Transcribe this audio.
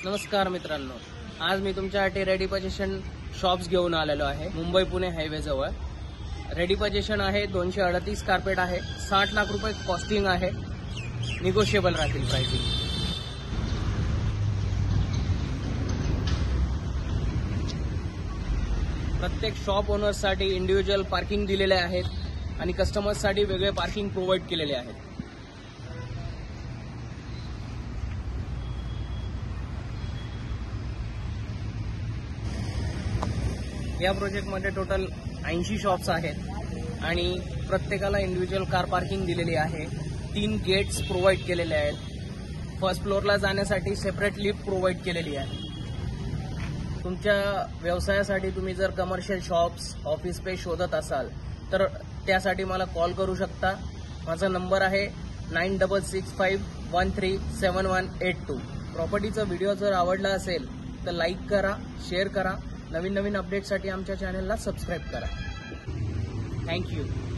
नमस्कार मित्रांनो, आज मी तुमच्यासाठी रेडी पोझिशन शॉप्स घेऊन आलेलो आहे। मुंबई पुणे हायवे जवळ रेडी पोझिशन आहे। 238 कार्पेट आहे। 60 लाख रुपये कॉस्टिंग आहे। निगोशिएबल राहतील प्राइसिंग। प्रत्येक शॉप ओनर्ससाठी इंडिव्हिज्युअल पार्किंग दिलेले आहेत आणि कस्टमर्ससाठी वेगळे पार्किंग प्रोव्हाइड केलेले आहेत। या प्रोजेक्टमध्ये टोटल 80 शॉप्स आहेत आणि प्रत्येकाला इंडिव्हिज्युअल कार पार्किंग दिलेली आहे। 3 गेट्स प्रोव्हाइड केलेले आहेत। फर्स्ट फ्लोअरला जाण्यासाठी सेपरेट लिफ्ट प्रोव्हाइड केलेली आहे। तुमच्या व्यवसायासाठी तुम्ही जर कमर्शियल शॉप्स, ऑफिस स्पेस शोधत असाल तर त्यासाठी मला कॉल करू शकता। माझा नंबर आहे 9665137182। प्रॉपर्टीचा व्हिडिओ जर आवडला असेल तर लाईक करा, शेअर करा। नवीन अपडेटसाठी आमच्या चॅनलला सबस्क्राईब करा। थँक्यू।